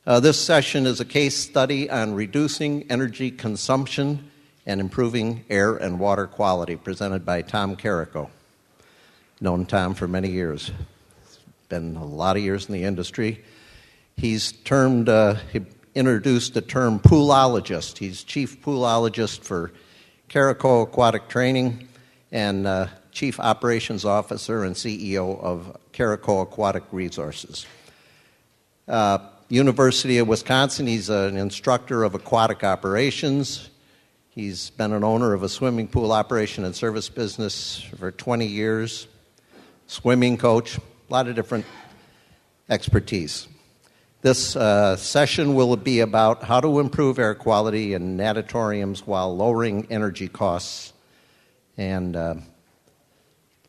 This session is a case study on reducing energy consumption and improving air and water quality, presented by Tom Carrio. Known Tom for many years. He's been a lot of years in the industry. He's he introduced the term poolologist. He's chief poolologist for Carrio Aquatic Training and chief operations officer and CEO of Carrio Aquatic Resources. University of Wisconsin, he's an instructor of aquatic operations. He's been an owner of a swimming pool operation and service business for 20 years, swimming coach, a lot of different expertise. This session will be about how to improve air quality in natatoriums while lowering energy costs and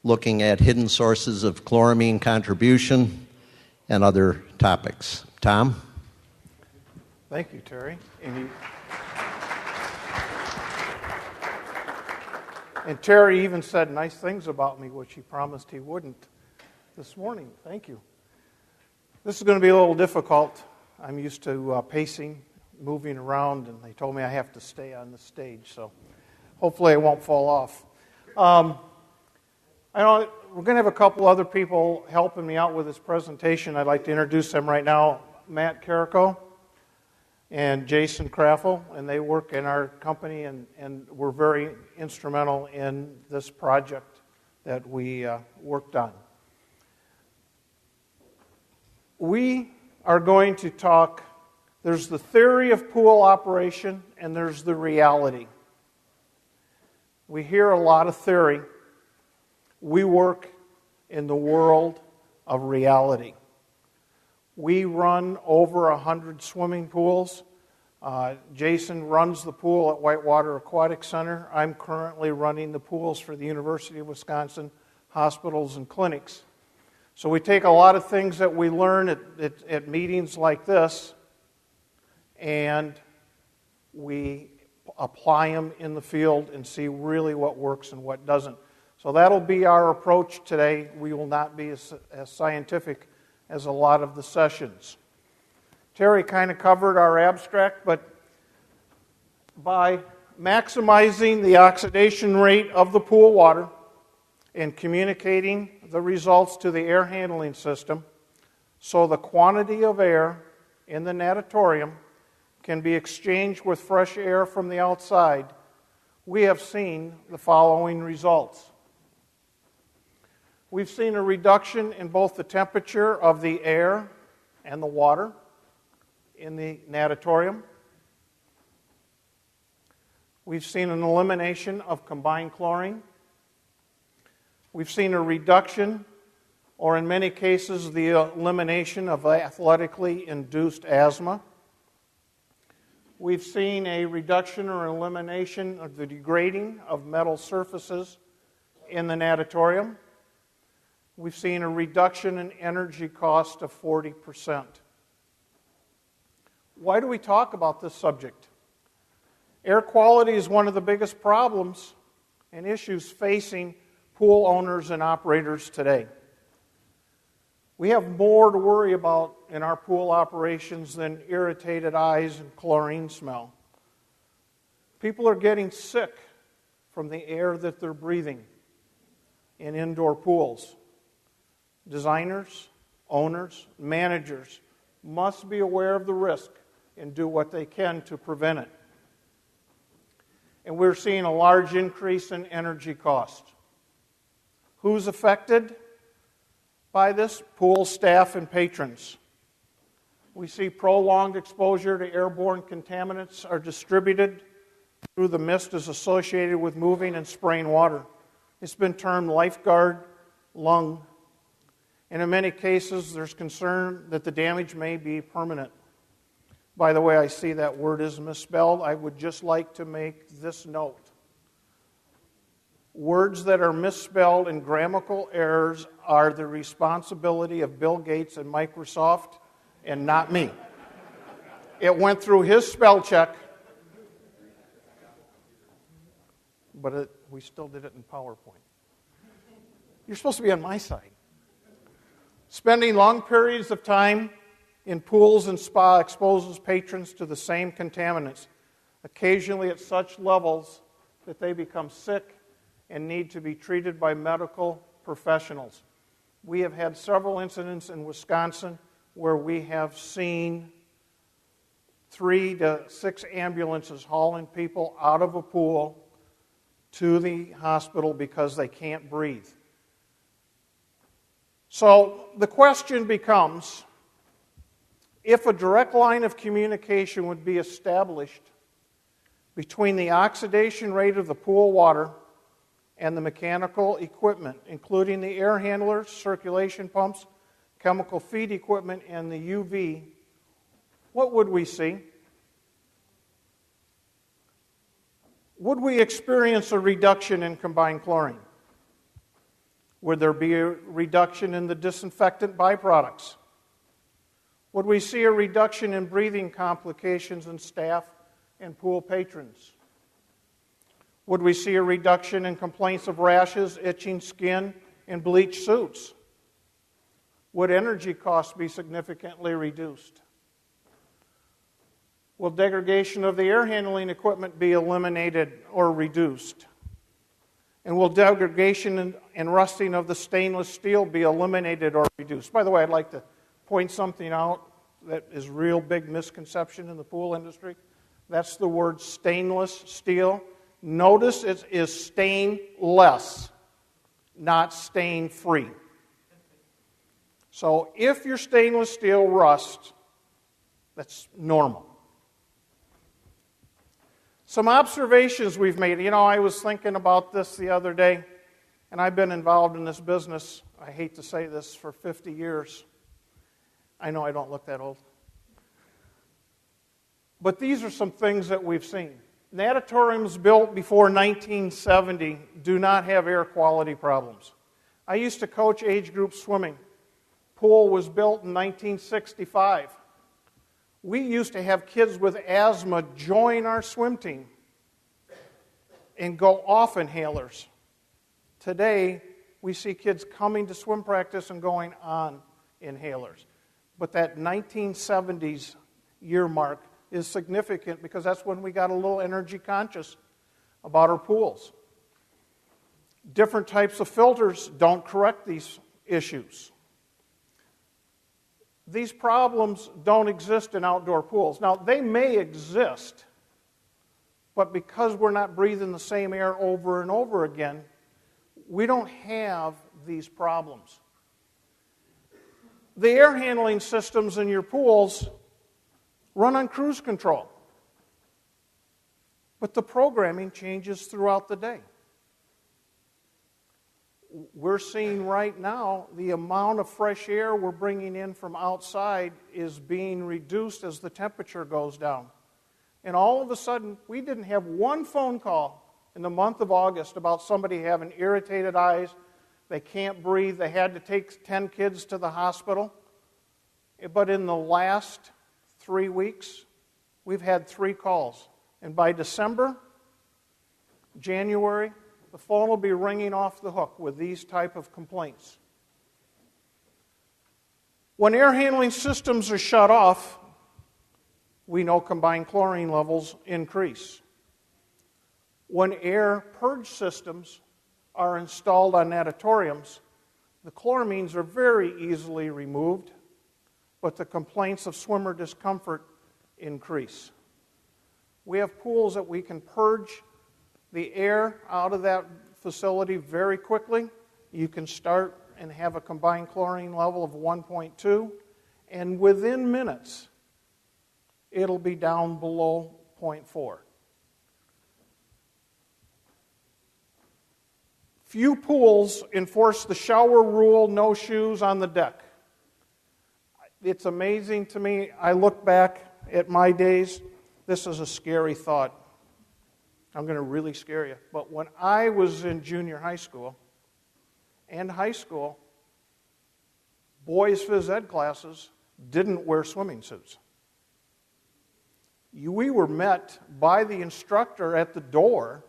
looking at hidden sources of chloramine contribution and other topics. Tom? Thank you, Terry. And Terry even said nice things about me, which he promised he wouldn't this morning. Thank you. This is going to be a little difficult. I'm used to pacing, moving around, and they told me I have to stay on the stage, so hopefully I won't fall off. I know we're going to have a couple other people helping me out with this presentation. I'd like to introduce them right now. Matt Carrio and Jason Craffle, and they work in our company and were very instrumental in this project that we worked on. We are going to talk, there's the theory of pool operation and there's the reality. We hear a lot of theory. We work in the world of reality. We run over 100 swimming pools. Jason runs the pool at Whitewater Aquatic Center. I'm currently running the pools for the University of Wisconsin hospitals and clinics. So we take a lot of things that we learn at meetings like this, and we apply them in the field and see really what works and what doesn't. So that'll be our approach today. We will not be as scientific as a lot of the sessions. Terry kind of covered our abstract, but by maximizing the oxidation rate of the pool water and communicating the results to the air handling system, so the quantity of air in the natatorium can be exchanged with fresh air from the outside, we have seen the following results. We've seen a reduction in both the temperature of the air and the water in the natatorium. We've seen an elimination of combined chlorine. We've seen a reduction, or in many cases, the elimination of athletically induced asthma. We've seen a reduction or elimination of the degrading of metal surfaces in the natatorium. We've seen a reduction in energy cost of 40%. Why do we talk about this subject? Air quality is one of the biggest problems and issues facing pool owners and operators today. We have more to worry about in our pool operations than irritated eyes and chlorine smell. People are getting sick from the air that they're breathing in indoor pools. Designers, owners, managers must be aware of the risk and do what they can to prevent it. And we're seeing a large increase in energy cost. Who's affected by this? Pool staff and patrons. We see prolonged exposure to airborne contaminants are distributed through the mist is associated with moving and spraying water. It's been termed lifeguard lung. And in many cases, there's concern that the damage may be permanent. By the way, I see that word is misspelled. I would just like to make this note. Words that are misspelled and grammatical errors are the responsibility of Bill Gates and Microsoft and not me. It went through his spell check, but we still did it in PowerPoint. You're supposed to be on my side. Spending long periods of time in pools and spa exposes patrons to the same contaminants, occasionally at such levels that they become sick and need to be treated by medical professionals. We have had several incidents in Wisconsin where we have seen 3 to 6 ambulances hauling people out of a pool to the hospital because they can't breathe. So the question becomes, if a direct line of communication would be established between the oxidation rate of the pool water and the mechanical equipment, including the air handlers, circulation pumps, chemical feed equipment, and the UV, what would we see? Would we experience a reduction in combined chlorine? Would there be a reduction in the disinfectant byproducts? Would we see a reduction in breathing complications in staff and pool patrons? Would we see a reduction in complaints of rashes, itching skin, and bleached suits? Would energy costs be significantly reduced? Will degradation of the air handling equipment be eliminated or reduced? And will degradation and rusting of the stainless steel be eliminated or reduced? By the way, I'd like to point something out that is a real big misconception in the pool industry. That's the word stainless steel. Notice it is stainless, not stain-free. So if your stainless steel rusts, that's normal. Some observations we've made. You know, I was thinking about this the other day, and I've been involved in this business, I hate to say this, for 50 years. I know I don't look that old. But these are some things that we've seen. Natatoriums built before 1970 do not have air quality problems. I used to coach age group swimming. Pool was built in 1965. We used to have kids with asthma join our swim team and go off inhalers. Today, we see kids coming to swim practice and going on inhalers. But that 1970s year mark is significant because that's when we got a little energy conscious about our pools. Different types of filters don't correct these issues. These problems don't exist in outdoor pools. Now, they may exist, but because we're not breathing the same air over and over again, we don't have these problems. The air handling systems in your pools run on cruise control, but the programming changes throughout the day. We're seeing right now the amount of fresh air we're bringing in from outside is being reduced as the temperature goes down. And all of a sudden, we didn't have one phone call in the month of August about somebody having irritated eyes, they can't breathe, they had to take 10 kids to the hospital. But in the last 3 weeks, we've had 3 calls. And by December, January, the phone will be ringing off the hook with these type of complaints. When air handling systems are shut off, we know combined chlorine levels increase. When air purge systems are installed on natatoriums, the chloramines are very easily removed, but the complaints of swimmer discomfort increase. We have pools that we can purge the air out of that facility very quickly. You can start and have a combined chlorine level of 1.2, and within minutes, it'll be down below 0.4. Few pools enforce the shower rule, no shoes on the deck. It's amazing to me. I look back at my days. This is a scary thought. I'm going to really scare you. But when I was in junior high school and high school, boys' phys ed classes didn't wear swimming suits. We were met by the instructor at the door,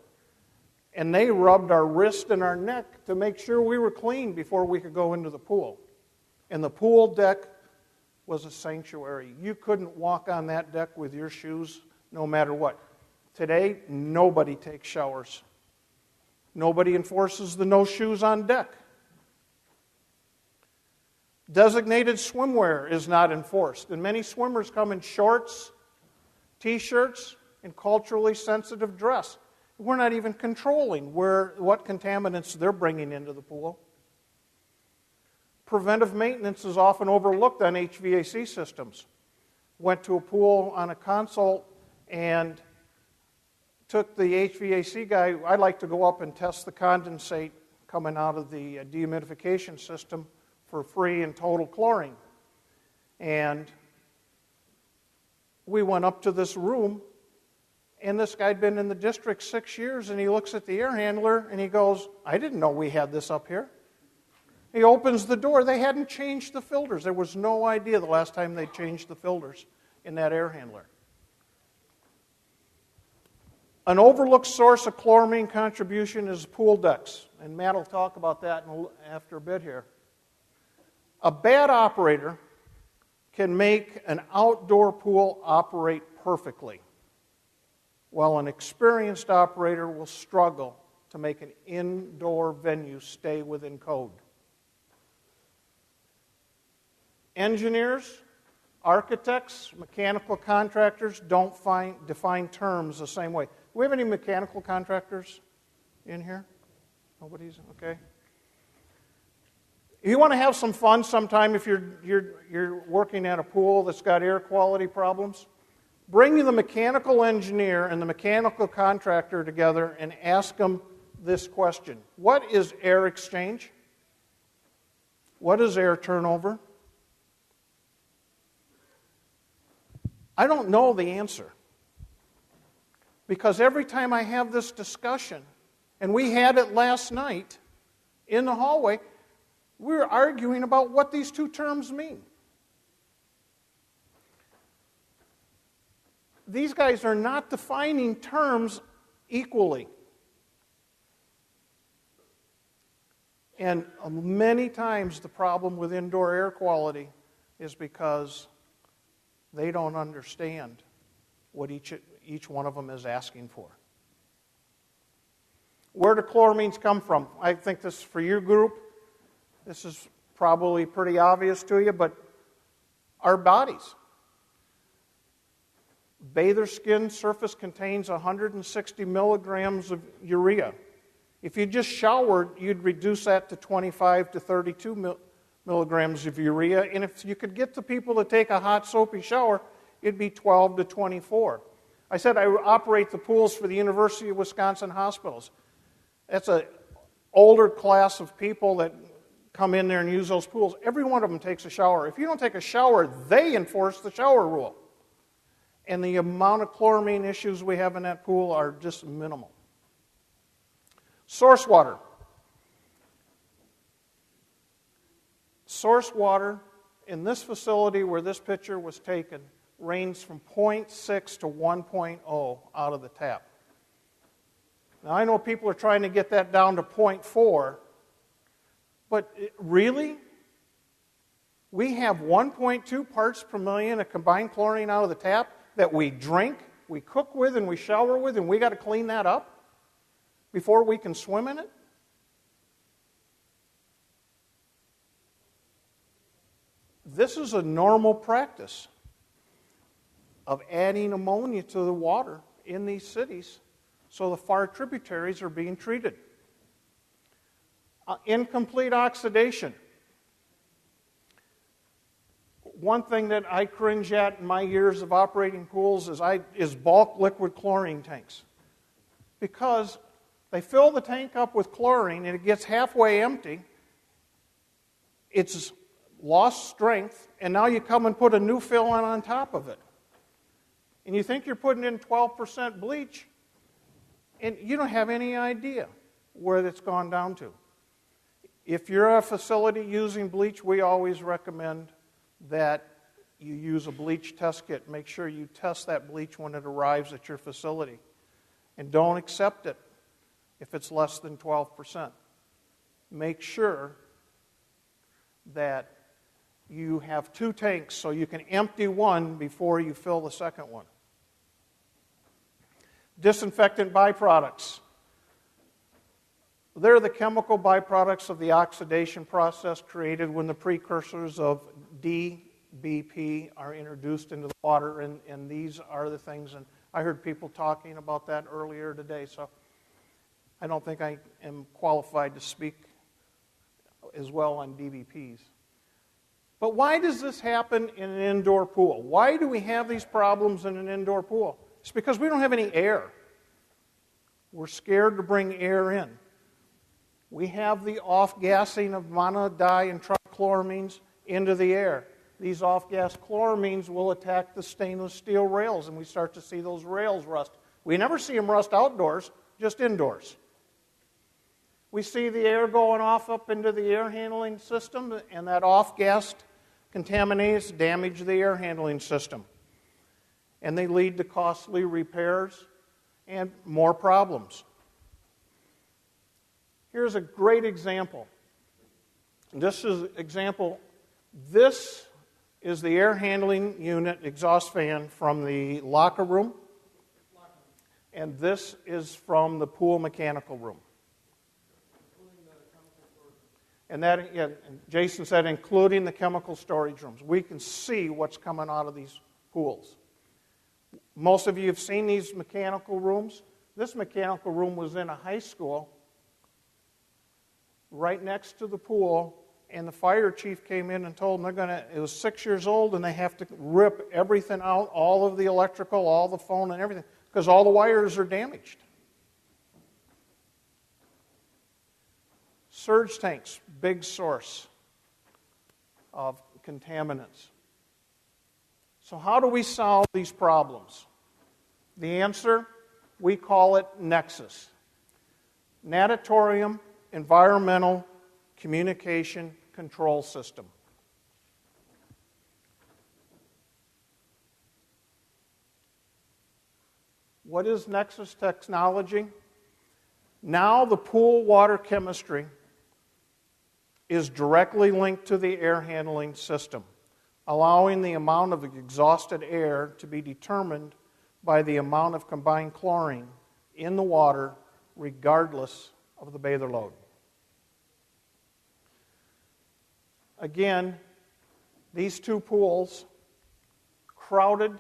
and they rubbed our wrist and our neck to make sure we were clean before we could go into the pool. And the pool deck was a sanctuary. You couldn't walk on that deck with your shoes no matter what. Today, nobody takes showers. Nobody enforces the no shoes on deck. Designated swimwear is not enforced, and many swimmers come in shorts, t-shirts, and culturally sensitive dress. We're not even controlling what contaminants they're bringing into the pool. Preventive maintenance is often overlooked on HVAC systems. Went to a pool on a consult and took the HVAC guy. I like to go up and test the condensate coming out of the dehumidification system for free and total chlorine. And we went up to this room, and this guy had been in the district 6 years, and he looks at the air handler, and he goes, I didn't know we had this up here. He opens the door. They hadn't changed the filters. There was no idea the last time they changed the filters in that air handler. An overlooked source of chloramine contribution is pool decks, and Matt will talk about that after a bit here. A bad operator can make an outdoor pool operate perfectly, while an experienced operator will struggle to make an indoor venue stay within code. Engineers, architects, mechanical contractors don't define terms the same way. Do we have any mechanical contractors in here? Nobody's? Okay. If you want to have some fun sometime, if you're working at a pool that's got air quality problems, bring the mechanical engineer and the mechanical contractor together and ask them this question. What is air exchange? What is air turnover? I don't know the answer. Because every time I have this discussion, and we had it last night in the hallway, we're arguing about what these two terms mean. These guys are not defining terms equally. And many times the problem with indoor air quality is because they don't understand what each one of them is asking for. Where do chloramines come from? I think this, for your group, this is probably pretty obvious to you, but our bodies. Bather skin surface contains 160 milligrams of urea. If you just showered, you'd reduce that to 25 to 32 milligrams of urea, and if you could get the people to take a hot soapy shower, it'd be 12 to 24. I said I operate the pools for the University of Wisconsin hospitals. That's an older class of people that come in there and use those pools. Every one of them takes a shower. If you don't take a shower, they enforce the shower rule. And the amount of chloramine issues we have in that pool are just minimal. Source water. Source water in this facility where this picture was taken ranges from 0.6 to 1.0 out of the tap. Now, I know people are trying to get that down to 0.4, but really, we have 1.2 parts per million of combined chlorine out of the tap that we drink, we cook with, and we shower with, and we got to clean that up before we can swim in it? This is a normal practice of adding ammonia to the water in these cities so the far tributaries are being treated. Incomplete oxidation. One thing that I cringe at in my years of operating pools is bulk liquid chlorine tanks. Because they fill the tank up with chlorine and it gets halfway empty, it's lost strength, and now you come and put a new fill on top of it. And you think you're putting in 12% bleach, and you don't have any idea where it's gone down to. If you're a facility using bleach, we always recommend that you use a bleach test kit. Make sure you test that bleach when it arrives at your facility. And don't accept it if it's less than 12%. Make sure that you have 2 tanks, so you can empty one before you fill the second one. Disinfectant byproducts. They're the chemical byproducts of the oxidation process created when the precursors of DBP are introduced into the water, and these are the things, and I heard people talking about that earlier today, so I don't think I am qualified to speak as well on DBPs. But why does this happen in an indoor pool? Why do we have these problems in an indoor pool? It's because we don't have any air. We're scared to bring air in. We have the off-gassing of mono-di and trichloramines into the air. These off-gas chloramines will attack the stainless steel rails, and we start to see those rails rust. We never see them rust outdoors, just indoors. We see the air going off up into the air handling system, and that off-gassed contaminants damage the air handling system. And they lead to costly repairs and more problems. Here's a great example. This is the air handling unit exhaust fan from the locker room, and this is from the pool mechanical room. And that, Jason said, including the chemical storage rooms. We can see what's coming out of these pools. Most of you have seen these mechanical rooms. This mechanical room was in a high school right next to the pool, and the fire chief came in and told them it was 6 years old, and they have to rip everything out, all of the electrical, all the phone and everything, because all the wires are damaged. Surge tanks, big source of contaminants. So how do we solve these problems? The answer, we call it Nexus. Natatorium Environmental Communication Control System. What is Nexus technology? Now the pool water chemistry is directly linked to the air handling system, allowing the amount of exhausted air to be determined by the amount of combined chlorine in the water, regardless of the bather load. Again, these 2 pools, crowded,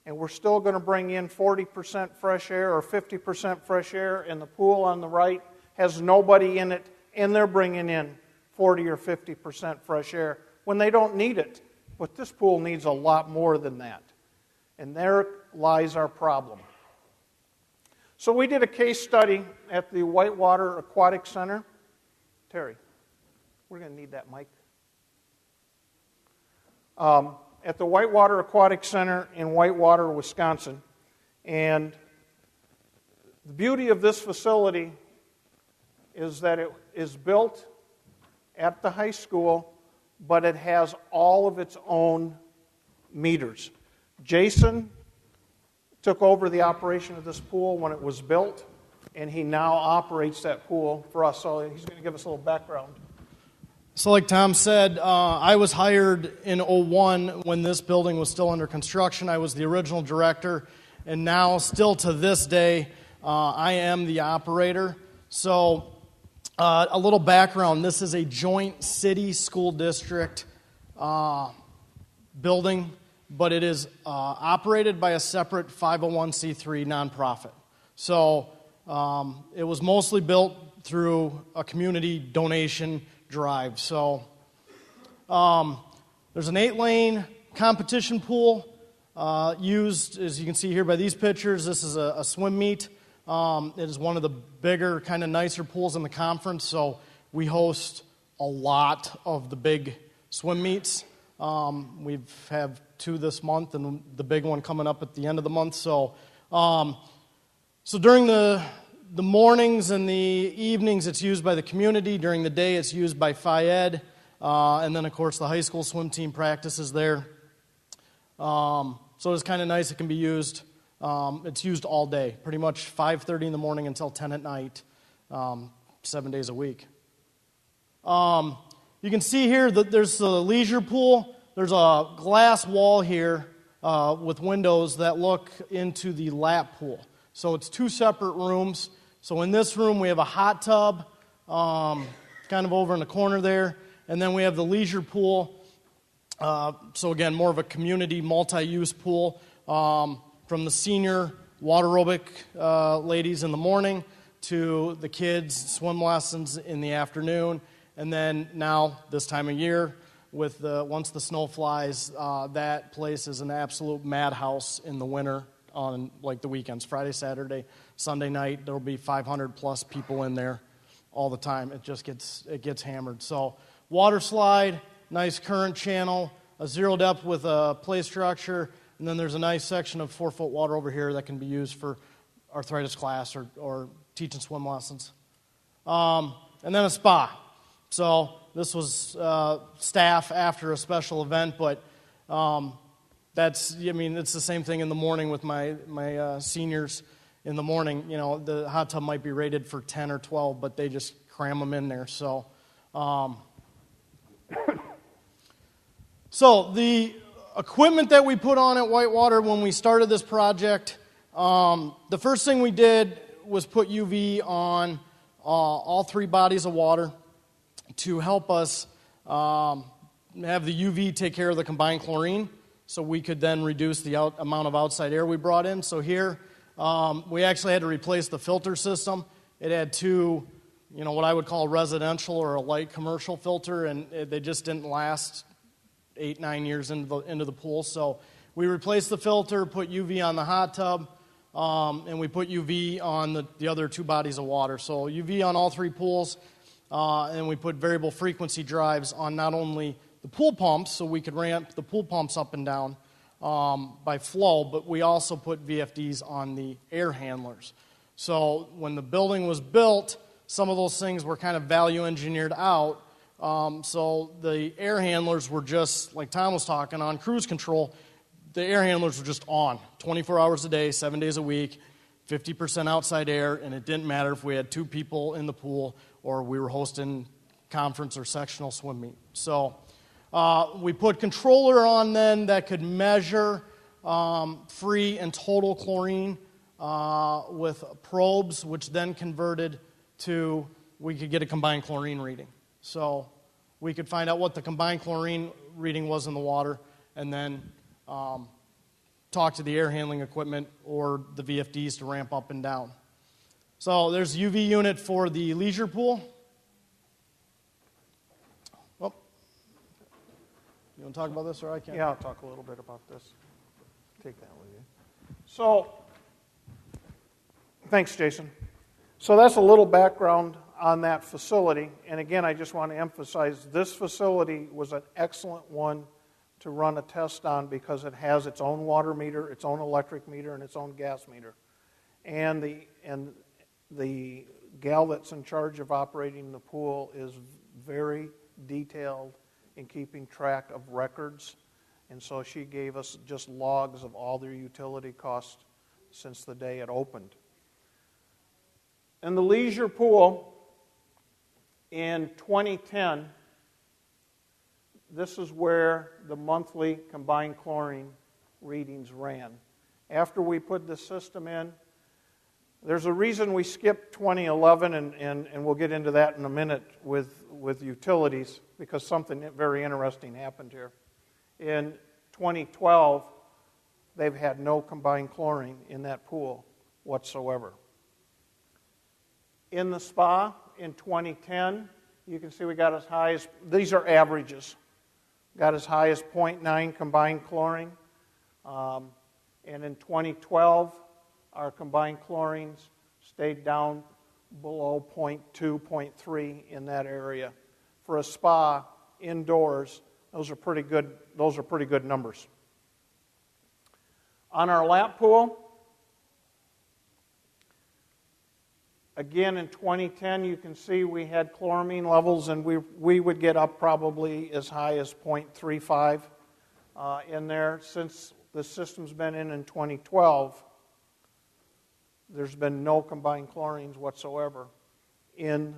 and we're still going to bring in 40% fresh air or 50% fresh air, and the pool on the right has nobody in it, and they're bringing in 40 or 50% fresh air when they don't need it. But this pool needs a lot more than that. And there lies our problem. So we did a case study at the Whitewater Aquatic Center. Terry, we're going to need that mic. At the Whitewater Aquatic Center in Whitewater, Wisconsin. And the beauty of this facility is that it is built at the high school, but it has all of its own meters. Jason took over the operation of this pool when it was built, and he now operates that pool for us. So he's going to give us a little background. So like Tom said, I was hired in 2001 when this building was still under construction. I was the original director, and now, still to this day, I am the operator. So a little background. This is a joint city-school district building, but it is operated by a separate 501c3 nonprofit. So it was mostly built through a community donation drive. So there's an 8-lane competition pool used, as you can see here by these pictures. This is a swim meet. It is one of the bigger, kind of nicer pools in the conference, so we host a lot of the big swim meets. We have 2 this month and the big one coming up at the end of the month. So during the mornings and the evenings, it's used by the community. During the day, it's used by Phi-Ed. And then, of course, the high school swim team practices there. So it's kind of nice. It can be used. It's used all day, pretty much 5:30 in the morning until 10 at night, 7 days a week. you can see here that there's the leisure pool. There's a glass wall here with windows that look into the lap pool. So it's two separate rooms. So in this room we have a hot tub kind of over in the corner there. And then we have the leisure pool. So again, more of a community multi-use pool from the senior water aerobic ladies in the morning to the kids' swim lessons in the afternoon. And then now, this time of year, with once the snow flies, that place is an absolute madhouse in the winter on like the weekends, Friday, Saturday, Sunday night. There will be 500 plus people in there all the time. It just gets hammered. So water slide, nice current channel, a zero depth with a play structure, and then there's a nice section of 4-foot water over here that can be used for arthritis class or teaching swim lessons. And then a spa. So this was staff after a special event, but it's the same thing in the morning with my seniors in the morning. You know, the hot tub might be rated for 10 or 12, but they just cram them in there. So, so the equipment that we put on at Whitewater when we started this project, the first thing we did was put UV on all three bodies of water to help us have the UV take care of the combined chlorine, so we could then reduce the amount of outside air we brought in. So here, we actually had to replace the filter system. It had two, what I would call a residential or a light commercial filter, and they just didn't last 8-9 years into the pool. So we replaced the filter, put UV on the hot tub, and we put UV on the other two bodies of water. So UV on all three pools, and we put variable frequency drives on not only the pool pumps, so we could ramp the pool pumps up and down by flow, but we also put VFDs on the air handlers. So when the building was built, some of those things were kind of value engineered out. So the air handlers were just, like Tom was talking, on cruise control. The air handlers were just on 24 hours a day, 7 days a week, 50% outside air, and it didn't matter if we had 2 people in the pool or we were hosting conference or sectional swim meet. So we put controller on then that could measure free and total chlorine with probes, which then converted to, we could get a combined chlorine reading. So we could find out what the combined chlorine reading was in the water and then talk to the air handling equipment or the VFDs to ramp up and down. So there's the UV unit for the leisure pool. Well, you want to talk about this or I can? Yeah, I'll talk a little bit about this. Take that with you. So, thanks, Jason. So that's a little background on that facility. And again, I just want to emphasize this facility was an excellent one to run a test on because it has its own water meter, its own electric meter, and its own gas meter. And the gal that's in charge of operating the pool is very detailed in keeping track of records. And so she gave us just logs of all their utility costs since the day it opened. And the leisure pool in 2010, this is where the monthly combined chlorine readings ran. After we put the system in, there's a reason we skipped 2011, and we'll get into that in a minute with utilities, because something very interesting happened here. In 2012, they've had no combined chlorine in that pool whatsoever. In the spa in 2010, you can see we got as high as, these are averages, got as high as 0.9 combined chlorine. And in 2012, our combined chlorines stayed down below 0.2, 0.3 in that area. For a spa indoors, those are pretty good numbers. On our lap pool, again in 2010, you can see we had chloramine levels, and we would get up probably as high as 0.35 in there. Since the system's been in 2012, there's been no combined chlorines whatsoever in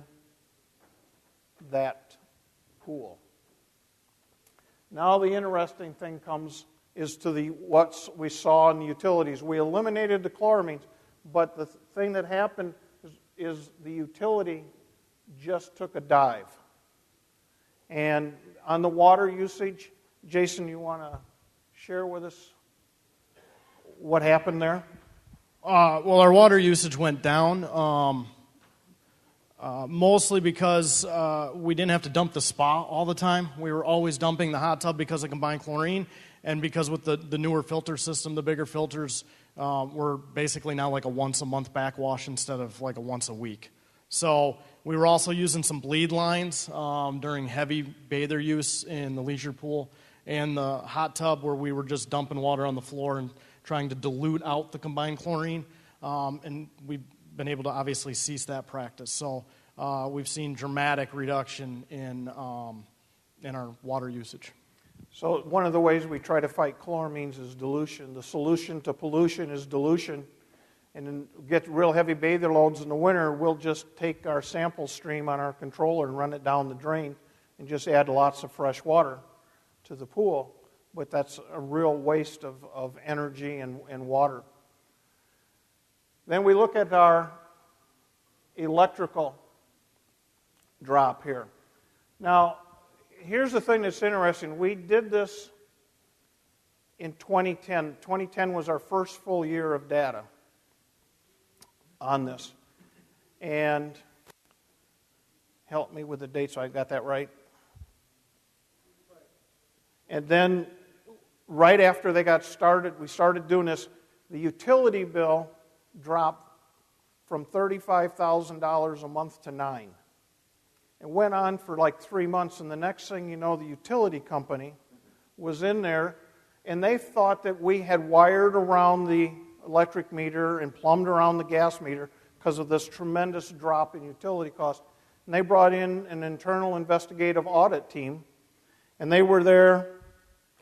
that pool. Now the interesting thing is to what we saw in the utilities. We eliminated the chloramines, but the thing that happened is the utility just took a dive. And on the water usage, Jason, you want to share with us what happened there? Well, our water usage went down, mostly because we didn't have to dump the spa all the time. We were always dumping the hot tub because of combined chlorine, and because with the newer filter system, the bigger filters, we're basically now like a once-a-month backwash instead of like a once-a-week. So we were also using some bleed lines during heavy bather use in the leisure pool, and the hot tub where we were just dumping water on the floor and trying to dilute out the combined chlorine, and we've been able to obviously cease that practice. So we've seen dramatic reduction in our water usage. So one of the ways we try to fight chloramines is dilution. The solution to pollution is dilution. And then get real heavy bather loads in the winter, we'll just take our sample stream on our controller and run it down the drain and just add lots of fresh water to the pool. But that's a real waste of energy and water. Then we look at our electrical drop here. Now, here's the thing that's interesting. We did this in 2010. 2010 was our first full year of data on this. And help me with the date so I got that right. And then right after they got started, we started doing this, the utility bill dropped from $35,000 a month to $9,000. It went on for like 3 months, and the next thing you know, the utility company was in there, and they thought that we had wired around the electric meter and plumbed around the gas meter because of this tremendous drop in utility costs. And they brought in an internal investigative audit team, and they were there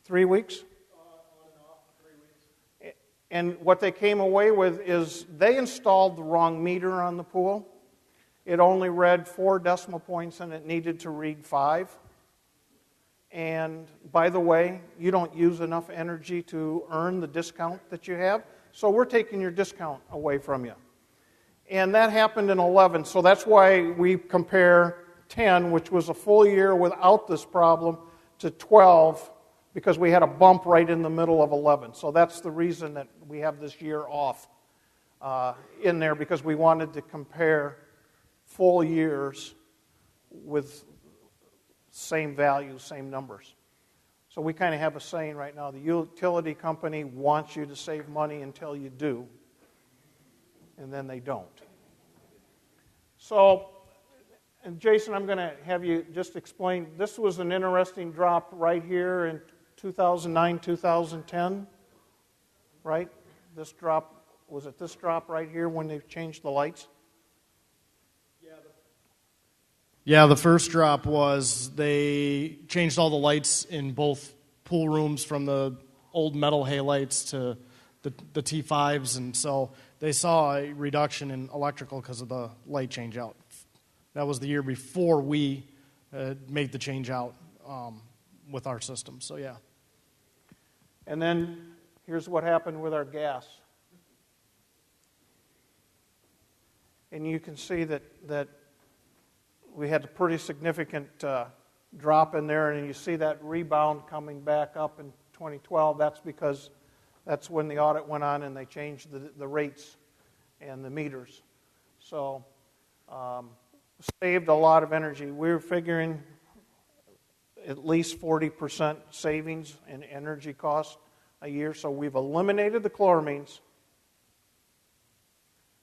3 weeks? On and off, 3 weeks. And what they came away with is they installed the wrong meter on the pool. It only read 4 decimal points, and it needed to read 5. And by the way, you don't use enough energy to earn the discount that you have, so we're taking your discount away from you. And that happened in 11, so that's why we compare 10, which was a full year without this problem, to 12, because we had a bump right in the middle of 11. So that's the reason that we have this year off in there, because we wanted to compare full years with same values, same numbers. So we kind of have a saying right now, the utility company wants you to save money until you do, and then they don't. So, and Jason, I'm going to have you just explain, this was an interesting drop right here in 2009, 2010, right? This drop, was it this drop right here when they changed the lights? Yeah, the first drop was they changed all the lights in both pool rooms from the old metal halides to the T5s, and so they saw a reduction in electrical because of the light change out. That was the year before we made the change out with our system, so yeah. And then here's what happened with our gas. And you can see that we had a pretty significant drop in there, and you see that rebound coming back up in 2012. That's because that's when the audit went on and they changed the rates and the meters. So saved a lot of energy. We were figuring at least 40% savings in energy costs a year. So we've eliminated the chloramines,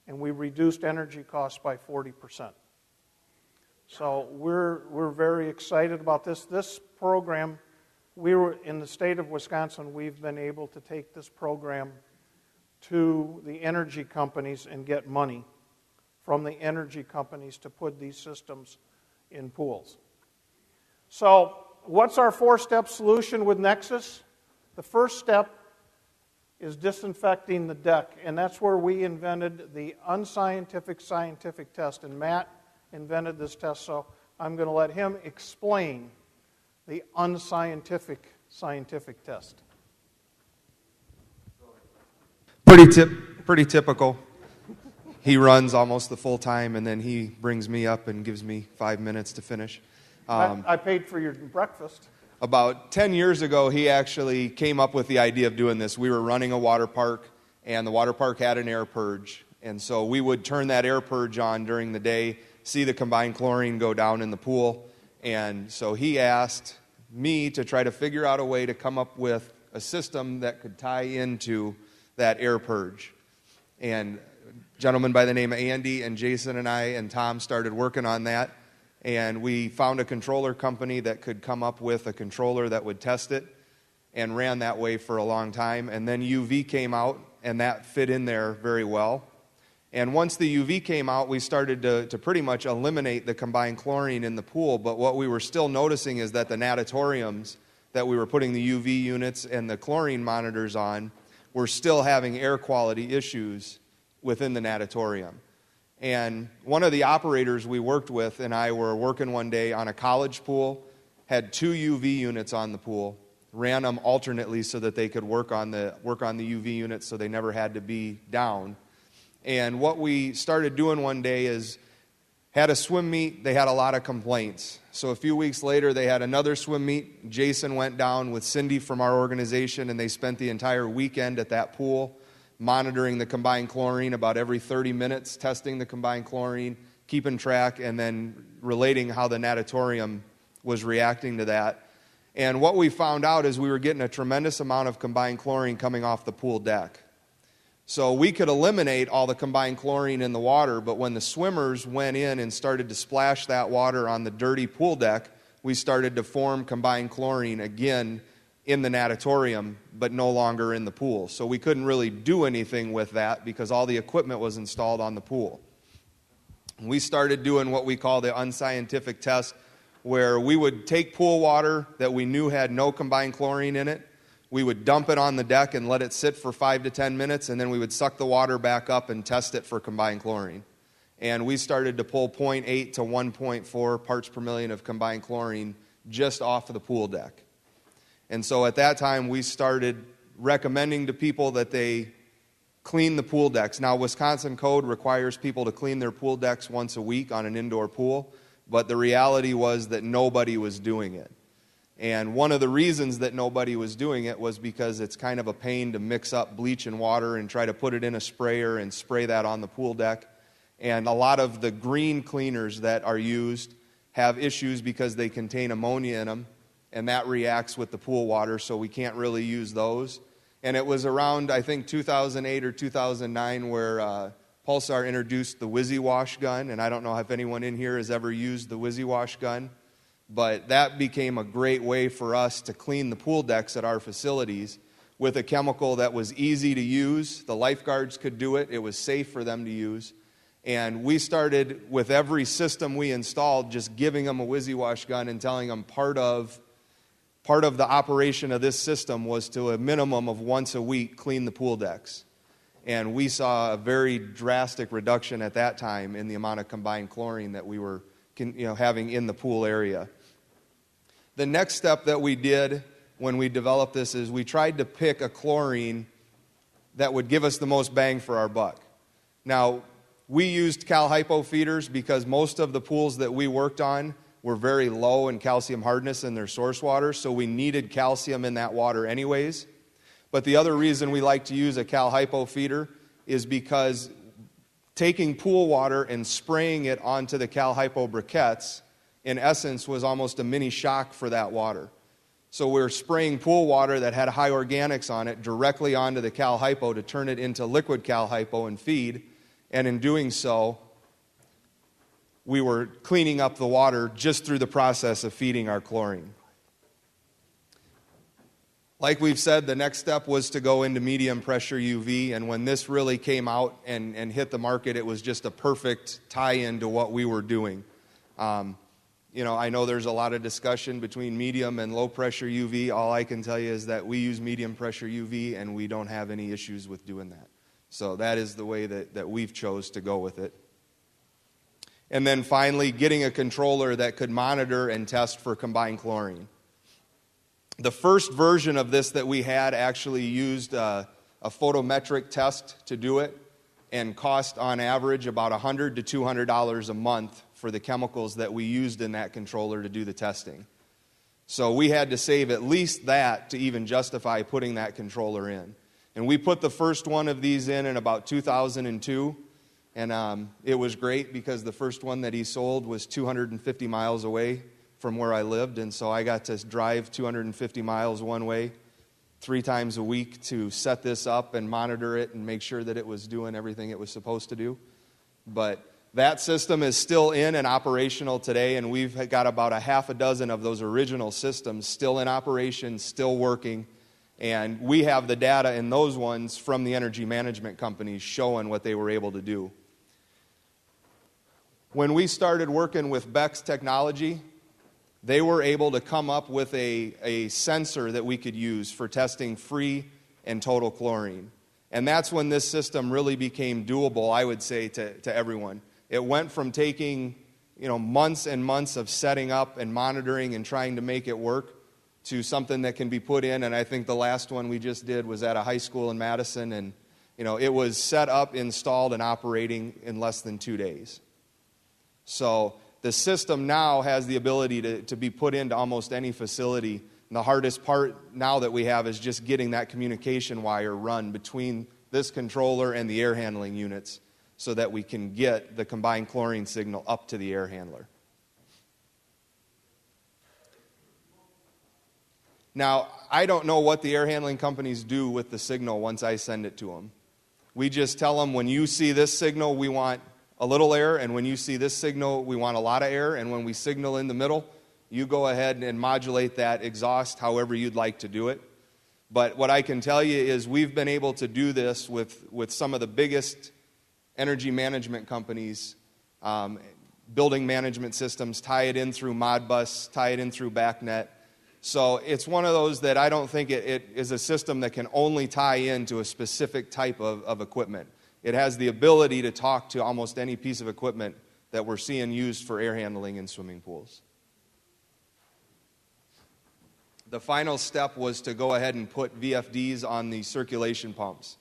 and we reduced energy costs by 40%. So we're very excited about this. This program, we were in the state of Wisconsin, we've been able to take this program to the energy companies and get money from the energy companies to put these systems in pools. So what's our 4-step solution with Nexus? The first step is disinfecting the deck, and that's where we invented the unscientific scientific test, and Matt invented this test, so I'm going to let him explain the unscientific scientific test. Pretty typical. He runs almost the full time, and then he brings me up and gives me 5 minutes to finish. I paid for your breakfast. About 10 years ago, he actually came up with the idea of doing this. We were running a water park, and the water park had an air purge. And so we would turn that air purge on during the day, see the combined chlorine go down in the pool. And so he asked me to try to figure out a way to come up with a system that could tie into that air purge. And a gentleman by the name of Andy and Jason and I and Tom started working on that. And we found a controller company that could come up with a controller that would test it, and ran that way for a long time. And then UV came out, and that fit in there very well. And once the UV came out, we started to pretty much eliminate the combined chlorine in the pool. But what we were still noticing is that the natatoriums that we were putting the UV units and the chlorine monitors on were still having air quality issues within the natatorium. And one of the operators we worked with and I were working one day on a college pool, had 2 UV units on the pool, ran them alternately so that they could work on the UV units so they never had to be down. And what we started doing one day is had a swim meet. They had a lot of complaints. So a few weeks later, they had another swim meet. Jason went down with Cindy from our organization, and they spent the entire weekend at that pool monitoring the combined chlorine about every 30 minutes, testing the combined chlorine, keeping track, and then relating how the natatorium was reacting to that. And what we found out is we were getting a tremendous amount of combined chlorine coming off the pool deck. So we could eliminate all the combined chlorine in the water, but when the swimmers went in and started to splash that water on the dirty pool deck, we started to form combined chlorine again in the natatorium, but no longer in the pool. So we couldn't really do anything with that because all the equipment was installed on the pool. We started doing what we call the unscientific test, where we would take pool water that we knew had no combined chlorine in it. We would dump it on the deck and let it sit for 5 to 10 minutes, and then we would suck the water back up and test it for combined chlorine. And we started to pull 0.8 to 1.4 parts per million of combined chlorine just off of the pool deck. And so at that time, we started recommending to people that they clean the pool decks. Now, Wisconsin code requires people to clean their pool decks once a week on an indoor pool, but the reality was that nobody was doing it. And one of the reasons that nobody was doing it was because it's kind of a pain to mix up bleach and water and try to put it in a sprayer and spray that on the pool deck. And a lot of the green cleaners that are used have issues because they contain ammonia in them, and that reacts with the pool water, so we can't really use those. And it was around, I think, 2008 or 2009 where Pulsar introduced the Wizzy Wash gun, and I don't know if anyone in here has ever used the Wizzy Wash gun, but that became a great way for us to clean the pool decks at our facilities with a chemical that was easy to use. The lifeguards could do it. It was safe for them to use. And we started, with every system we installed, just giving them a Wizzy Wash gun and telling them part of the operation of this system was to a minimum of once a week clean the pool decks. And we saw a very drastic reduction at that time in the amount of combined chlorine that we were having in the pool area. The next step that we did when we developed this is we tried to pick a chlorine that would give us the most bang for our buck. Now, we used Cal Hypo feeders because most of the pools that we worked on were very low in calcium hardness in their source water, so we needed calcium in that water anyways. But the other reason we like to use a Cal Hypo feeder is because taking pool water and spraying it onto the Cal Hypo briquettes, in essence, was almost a mini shock for that water. So we're spraying pool water that had high organics on it directly onto the Cal Hypo to turn it into liquid Cal Hypo and feed, and in doing so, we were cleaning up the water just through the process of feeding our chlorine. Like we've said, the next step was to go into medium pressure UV, and when this really came out and hit the market, it was just a perfect tie-in to what we were doing. I know there's a lot of discussion between medium and low pressure UV. All I can tell you is that we use medium pressure UV, and we don't have any issues with doing that. So that is the way that we've chose to go with it. And then finally, getting a controller that could monitor and test for combined chlorine. The first version of this that we had actually used a photometric test to do it and cost on average about $100 to $200 a month for the chemicals that we used in that controller to do the testing. So we had to save at least that to even justify putting that controller in. And we put the first one of these in about 2002, and it was great because the first one that he sold was 250 miles away from where I lived, and so I got to drive 250 miles one way 3 times a week to set this up and monitor it and make sure that it was doing everything it was supposed to do. But that system is still in and operational today, and we've got about a half a dozen of those original systems still in operation, still working, and we have the data in those ones from the energy management companies showing what they were able to do. When we started working with Beck's technology, they were able to come up with a sensor that we could use for testing free and total chlorine. And that's when this system really became doable, I would say, to everyone. It went from taking months and months of setting up and monitoring and trying to make it work to something that can be put in. And I think the last one we just did was at a high school in Madison. And it was set up, installed, and operating in less than 2 days. So the system now has the ability to be put into almost any facility. And the hardest part now that we have is just getting that communication wire run between this controller and the air handling units so that we can get the combined chlorine signal up to the air handler. Now, I don't know what the air handling companies do with the signal once I send it to them. We just tell them, when you see this signal, we want a little air, and when you see this signal, we want a lot of air, and when we signal in the middle, you go ahead and modulate that exhaust however you'd like to do it. But what I can tell you is we've been able to do this with some of the biggest energy management companies, building management systems, tie it in through Modbus, tie it in through BACnet. So it's one of those that I don't think it is a system that can only tie into a specific type of equipment. It has the ability to talk to almost any piece of equipment that we're seeing used for air handling in swimming pools. The final step was to go ahead and put VFDs on the circulation pumps.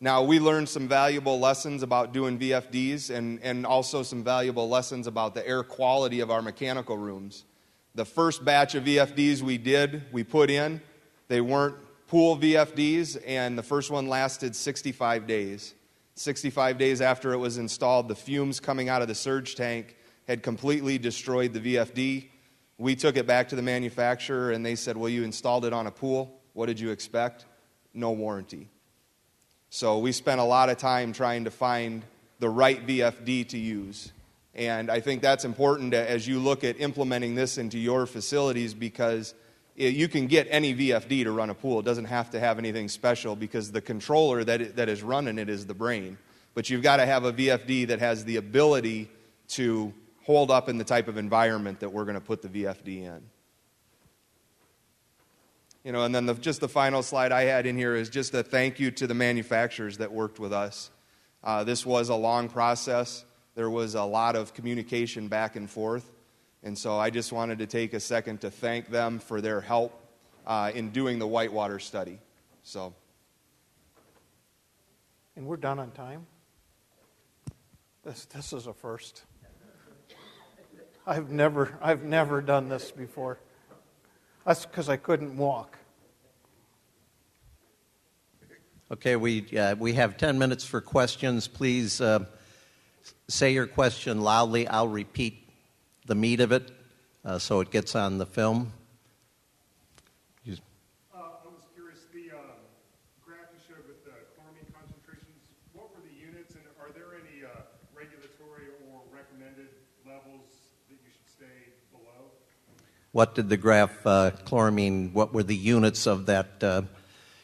Now, we learned some valuable lessons about doing VFDs and also some valuable lessons about the air quality of our mechanical rooms. The first batch of VFDs we put in, they weren't pool VFDs, and the first one lasted 65 days. 65 days after it was installed, the fumes coming out of the surge tank had completely destroyed the VFD. We took it back to the manufacturer, and they said, well, you installed it on a pool. What did you expect? No warranty. So we spent a lot of time trying to find the right VFD to use. And I think that's important as you look at implementing this into your facilities, because you can get any VFD to run a pool. It doesn't have to have anything special, because the controller that is running it is the brain. But you've got to have a VFD that has the ability to hold up in the type of environment that we're going to put the VFD in. And then just the final slide I had in here is just a thank you to the manufacturers that worked with us. This was a long process. There was a lot of communication back and forth. And so I just wanted to take a second to thank them for their help in doing the whitewater study. And we're done on time? This is a first. I've never done this before. That's because I couldn't walk. Okay, we have 10 minutes for questions. Please say your question loudly. I'll repeat the meat of it so it gets on the film. I was curious, the graph you showed with the chloramine concentrations, what were the units, and are there any regulatory or recommended levels that you should stay below? What did the graph, chloramine, what were the units of that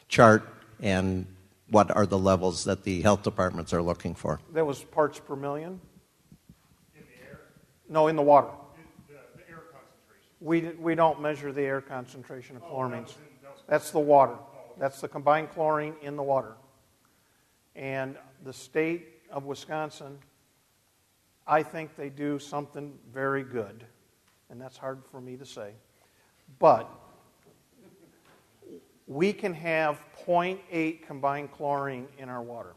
chart, and what are the levels that the health departments are looking for? That was parts per million? In the air? No, in the water. The air concentration. We don't measure the air concentration of chloramines. That's the water. That's the combined chlorine in the water. And the state of Wisconsin, I think they do something very good. And that's hard for me to say. But we can have 0.8 combined chlorine in our water.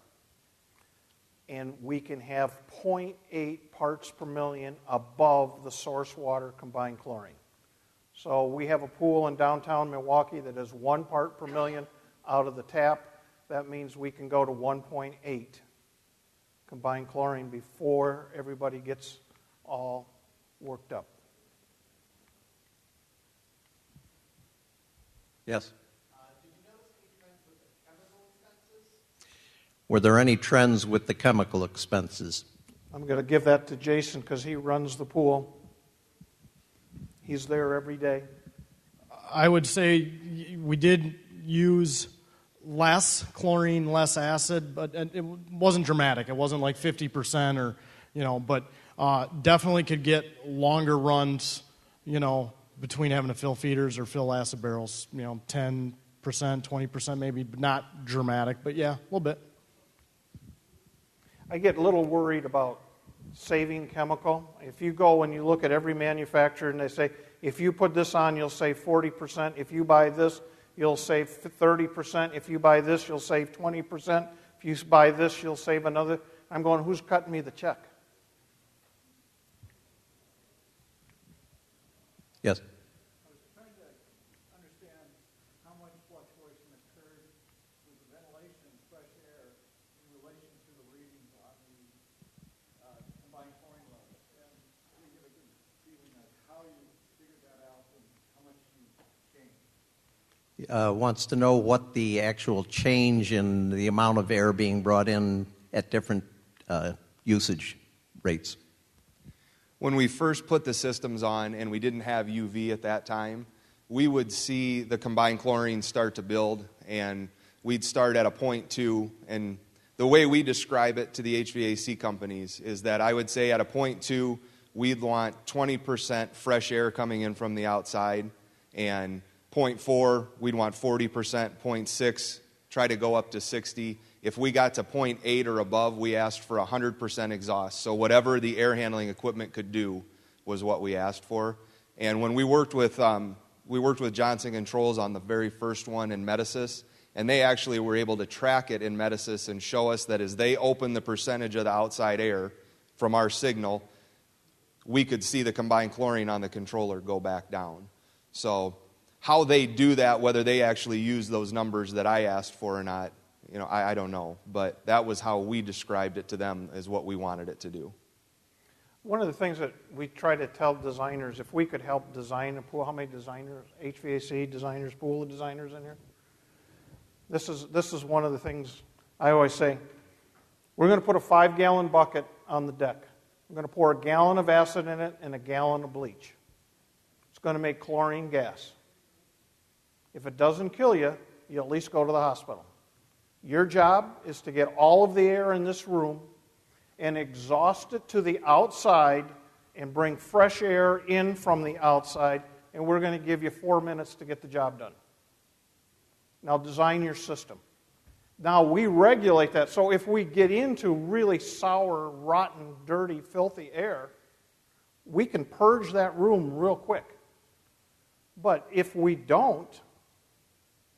And we can have 0.8 parts per million above the source water combined chlorine. So we have a pool in downtown Milwaukee that is 1 part per million out of the tap. That means we can go to 1.8 combined chlorine before everybody gets all worked up. Yes? Did you notice any trends with the chemical expenses? Were there any trends with the chemical expenses? I'm going to give that to Jason because he runs the pool. He's there every day. I would say we did use less chlorine, less acid, but it wasn't dramatic. It wasn't like 50% or, but definitely could get longer runs, between having to fill feeders or fill acid barrels, 10%, 20% maybe, but not dramatic, but yeah, a little bit. I get a little worried about saving chemical. If you go and you look at every manufacturer and they say, if you put this on, you'll save 40%. If you buy this, you'll save 30%. If you buy this, you'll save 20%. If you buy this, you'll save another. I'm going, who's cutting me the check? Yes? I was trying to understand how much fluctuation occurred with the ventilation and fresh air in relation to the readings on the combined chlorine level. And we get a good feeling of how you figured that out and how much you changed. Wants to know what the actual change in the amount of air being brought in at different usage rates. When we first put the systems on and we didn't have UV at that time, we would see the combined chlorine start to build, and we'd start at a 0.2. And the way we describe it to the HVAC companies is that I would say at a 0.2, we'd want 20% fresh air coming in from the outside, and 0.4, we'd want 40%, 0.6, try to go up to 60. If we got to 0.8 or above, we asked for 100% exhaust. So whatever the air handling equipment could do was what we asked for. And when we worked with Johnson Controls on the very first one in Medicis, and they actually were able to track it in Medicis and show us that as they opened the percentage of the outside air from our signal, we could see the combined chlorine on the controller go back down. So how they do that, whether they actually use those numbers that I asked for or not, I don't know. But that was how we described it to them as what we wanted it to do. One of the things that we try to tell designers, if we could help design a pool, how many designers, HVAC designers, pool designers in here? This is one of the things I always say. We're going to put a 5-gallon bucket on the deck. We're going to pour a gallon of acid in it and a gallon of bleach. It's going to make chlorine gas. If it doesn't kill you, you at least go to the hospital. Your job is to get all of the air in this room and exhaust it to the outside and bring fresh air in from the outside, and we're going to give you 4 minutes to get the job done. Now design your system. Now we regulate that, so if we get into really sour, rotten, dirty, filthy air, we can purge that room real quick. But if we don't,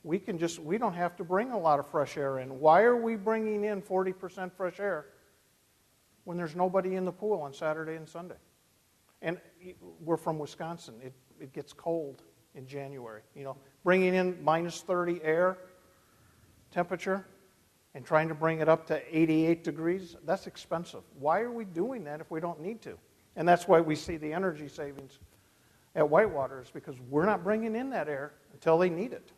we don't have to bring a lot of fresh air in. Why are we bringing in 40% fresh air when there's nobody in the pool on Saturday and Sunday? And we're from Wisconsin. It gets cold in January. Bringing in minus 30 air temperature and trying to bring it up to 88 degrees, that's expensive. Why are we doing that if we don't need to? And that's why we see the energy savings at Whitewater, is because we're not bringing in that air until they need it.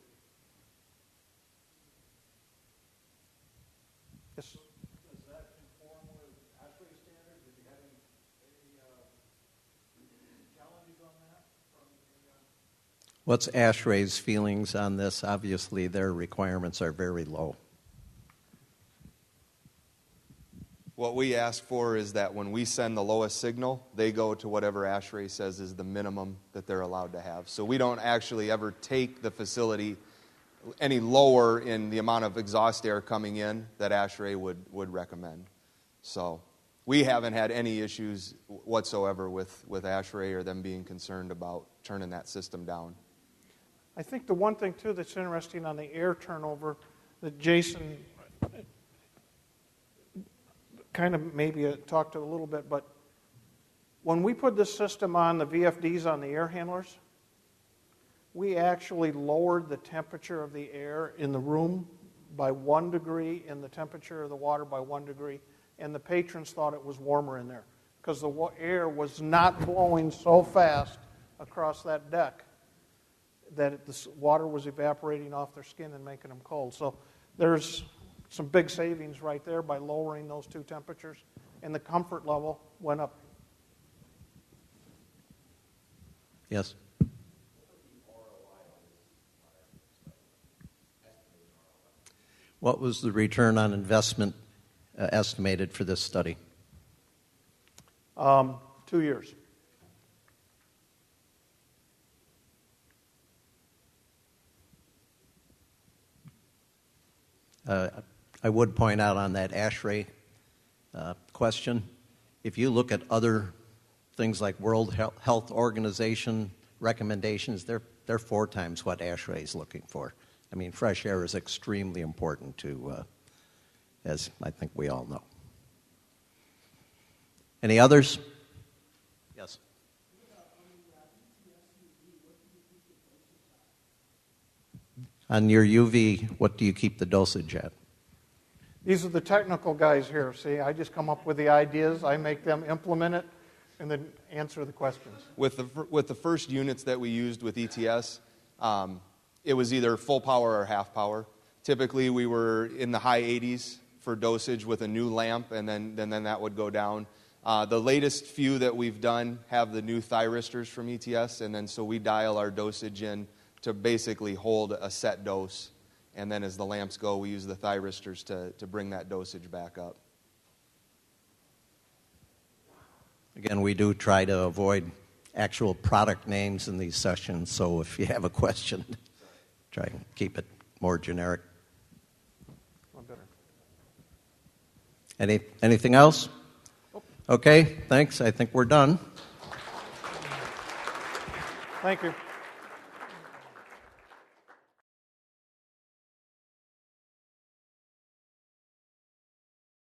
Yes. Does that conform with ASHRAE standards? Did you have any challenges on that from the What's ASHRAE's feelings on this? Obviously, their requirements are very low. What we ask for is that when we send the lowest signal, they go to whatever ASHRAE says is the minimum that they're allowed to have. So we don't actually ever take the facility any lower in the amount of exhaust air coming in that ASHRAE would recommend. So we haven't had any issues whatsoever with ASHRAE or them being concerned about turning that system down. I think the one thing, too, that's interesting on the air turnover that Jason kind of maybe talked to a little bit, but when we put this system on the VFDs on the air handlers, we actually lowered the temperature of the air in the room by 1 degree and the temperature of the water by 1 degree, and the patrons thought it was warmer in there because the air was not blowing so fast across that deck that the water was evaporating off their skin and making them cold. So there's some big savings right there by lowering those two temperatures, and the comfort level went up. Yes? What was the return on investment estimated for this study? 2 years. I would point out on that ASHRAE question, if you look at other things like World Health Organization recommendations, they're 4 times what ASHRAE is looking for. I mean, fresh air is extremely important to, as I think we all know. Any others? Yes. On your UV, what do you keep the dosage at? These are the technical guys here. See, I just come up with the ideas, I make them implement it, and then answer the questions. With the first units that we used with ETS, it was either full power or half power. Typically, we were in the high 80s for dosage with a new lamp, and then that would go down. The latest few that we've done have the new thyristors from ETS, and then so we dial our dosage in to basically hold a set dose. And then as the lamps go, we use the thyristors to bring that dosage back up. Again, we do try to avoid actual product names in these sessions, so if you have a question, try and keep it more generic. Anything else? Okay, thanks. I think we're done. Thank you.